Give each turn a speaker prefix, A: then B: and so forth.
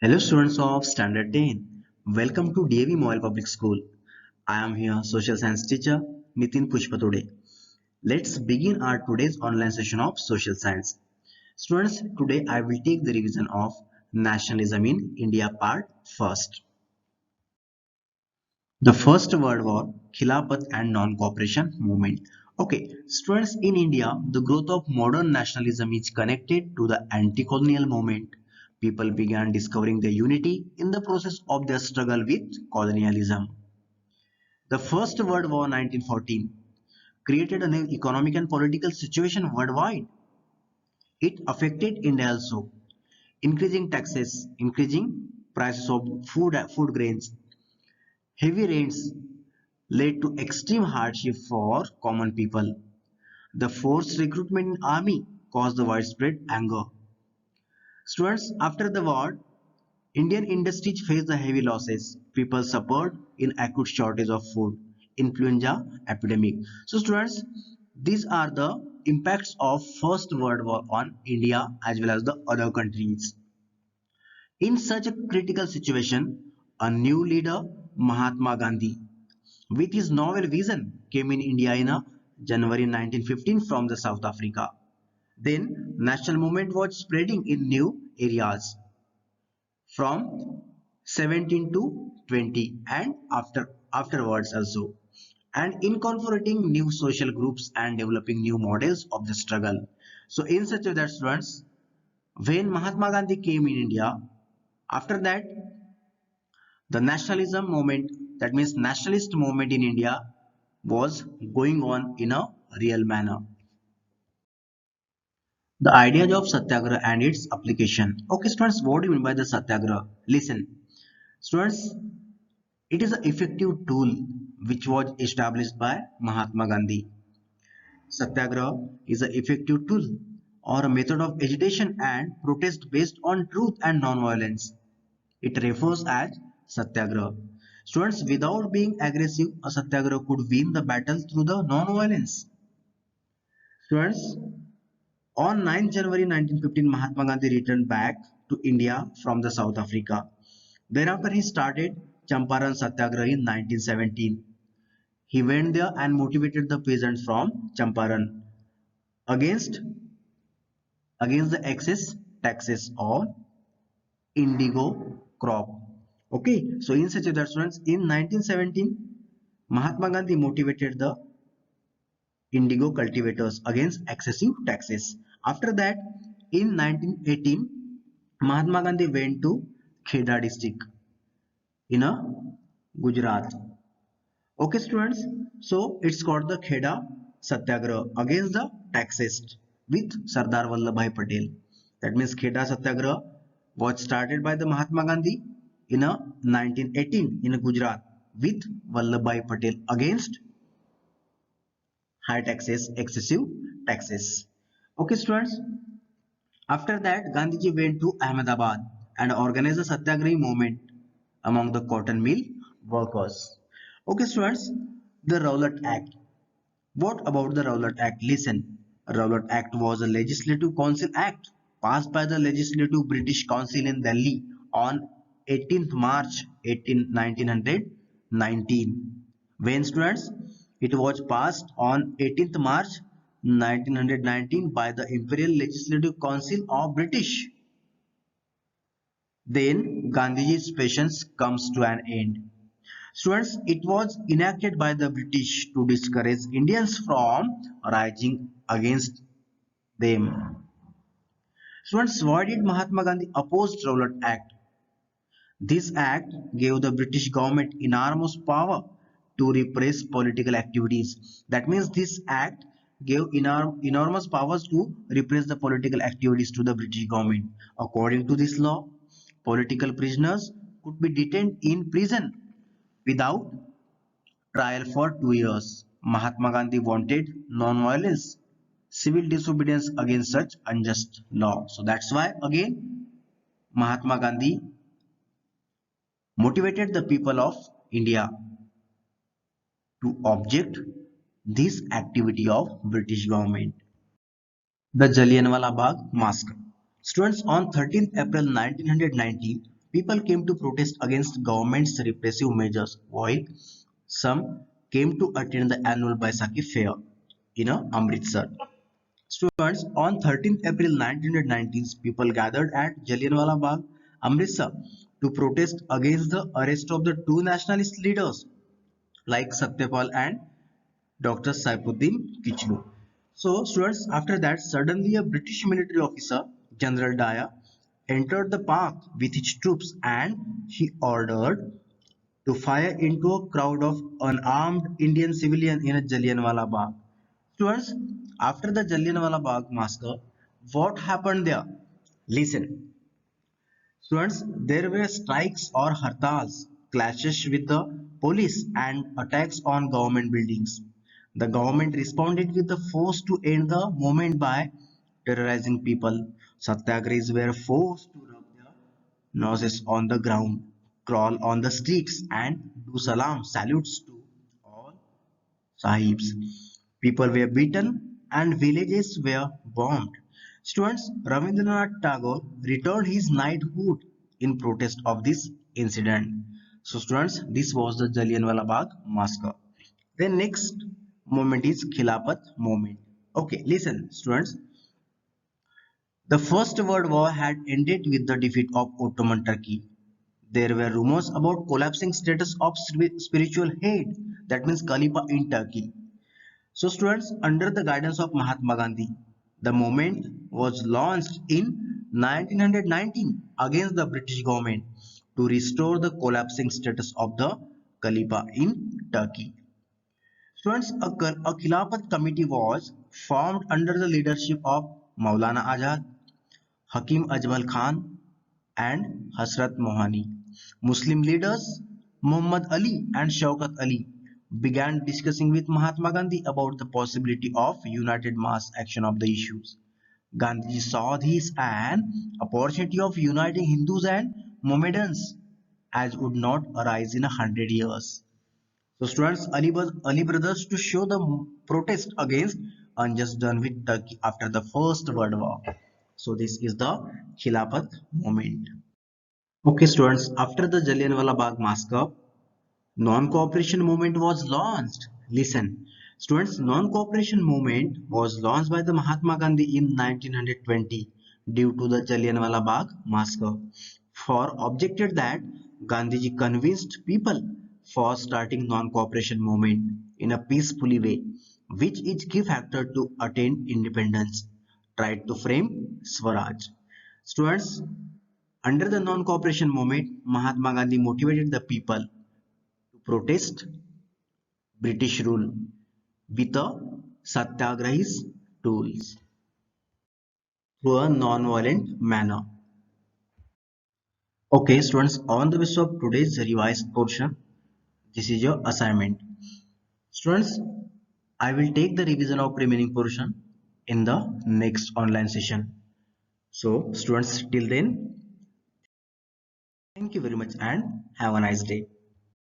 A: Hello students of Standard 10. Welcome to DAV Moyle Public School. I am here social science teacher Nitin Pushpatode. Let's begin our today's online session of social science. Students, today I will take the revision of nationalism in India part first. The first word was Khilafat and non-cooperation movement. Okay, students, in India, the growth of modern nationalism is connected to the anti-colonial movement. People began discovering their unity in the process of their struggle with colonialism. The first World War 1914 created a new economic and political situation worldwide. It affected India also, increasing taxes, increasing prices of food grains. Heavy rains led to extreme hardship for common people. The forced recruitment in army caused the widespread anger. Students, after the war, Indian industries faced the heavy losses. People suffered in acute shortage of food, influenza epidemic. So students, these are the impacts of First World War on India as well as the other countries. In such a critical situation, a new leader, Mahatma Gandhi, with his novel vision, came in India in January 1915 from the South Africa. Then national movement was spreading in new areas from 17 to 20 and afterwards also, and incorporating new social groups and developing new models of the struggle. So in such a that students, when Mahatma Gandhi came in India, after that the nationalism movement, that means nationalist movement in India, was going on in a real manner. The ideas of Satyagraha and its application. Okay, students, what do you mean by the Satyagraha? Listen, students, it is an effective tool which was established by Mahatma Gandhi. Satyagraha is an effective tool or a method of agitation and protest based on truth and non-violence. It refers as Satyagraha. Students, without being aggressive, a Satyagraha could win the battle through the non-violence. Students, on 9 January 1915, Mahatma Gandhi returned back to India from the South Africa. Thereafter, he started Champaran Satyagraha in 1917. He went there and motivated the peasants from Champaran against the excess taxes on indigo crop. Okay, so in such a that students, in 1917, Mahatma Gandhi motivated the indigo cultivators against excessive taxes. After that, in 1918, Mahatma Gandhi went to Kheda district in Gujarat. Okay, students, so it's called the Kheda Satyagraha against the taxes with Sardar Vallabhbhai Patel. That means Kheda Satyagraha was started by the Mahatma Gandhi in 1918 in Gujarat with Vallabhbhai Patel against high taxes, excessive taxes. Okay, students. After that, Gandhiji went to Ahmedabad and organized a Satyagrahi movement among the cotton mill workers. Okay, students. The Rowlatt Act. What about the Rowlatt Act? Listen, Rowlatt Act was a Legislative Council Act passed by the Legislative British Council in Delhi on 18th March 1919. When students, it was passed on 18th March 1919 by the Imperial Legislative Council of British. Then Gandhiji's patience comes to an end. Students, it was enacted by the British to discourage Indians from rising against them. Students, why did Mahatma Gandhi oppose Rowlatt Act? This act gave the British government enormous power to repress political activities. That means this act gave enormous powers to repress the political activities to the British government. According to this law, political prisoners could be detained in prison without trial for 2 years. Mahatma Gandhi wanted non-violence, civil disobedience against such unjust law. So that's why again Mahatma Gandhi motivated the people of India to object this activity of British government. The Jallianwala Bagh Massacre. Students, on 13th April 1990, people came to protest against government's repressive measures, while some came to attend the annual Baisakhi fair in Amritsar. Students, on 13th April 1919, people gathered at Jallianwala Bagh, Amritsar, to protest against the arrest of the two nationalist leaders like Satyapal and Dr. Saifuddin Kichlu. So, students, after that, suddenly a British military officer, General Daya, entered the park with his troops and he ordered to fire into a crowd of unarmed Indian civilians in a Jallianwala Bagh. Students, after the Jallianwala Bagh massacre, what happened there? Listen. Students, there were strikes or hartals, clashes with the police and attacks on government buildings. The government responded with the force to end the movement by terrorizing people. Satyagrahis were forced to rub their noses on the ground, crawl on the streets and do salam salutes to all sahibs. People were beaten and villages were bombed. Students, Rabindranath Tagore returned his knighthood in protest of this incident. So students, this was the Jallianwala Bagh massacre. The next moment is Khilafat movement. Okay, listen students. The First World War had ended with the defeat of Ottoman Turkey. There were rumors about collapsing status of spiritual head, that means Khalifa in Turkey. So students, under the guidance of Mahatma Gandhi, the movement was launched in 1919 against the British government to restore the collapsing status of the Khalifa in Turkey. Students, a Khilafat committee was formed under the leadership of Maulana Azad, Hakim Ajmal Khan, and Hasrat Mohani. Muslim leaders Muhammad Ali and Shaukat Ali began discussing with Mahatma Gandhi about the possibility of united mass action of the issues. Gandhi saw this an opportunity of uniting Hindus and Mohammedans as would not arise in 100 years. So students, Ali brothers to show the protest against unjust done with Turkey after the First World War. So this is the Khilafat movement. Okay students, after the Jallianwala Bagh massacre, non-cooperation movement was launched. Listen, students, non-cooperation movement was launched by the Mahatma Gandhi in 1920 due to the Jallianwala Bagh massacre. For objected that Gandhiji convinced people for starting non-cooperation movement in a peaceful way, which is key factor to attain independence. Tried to frame Swaraj. Students, under the non-cooperation movement, Mahatma Gandhi motivated the people to protest British rule with a satyagrahis tools through a non-violent manner. Okay, students, on the basis of today's revised portion, this is your assignment. Students, I will take the revision of remaining portion in the next online session. So, students, till then, thank you very much and have a nice day.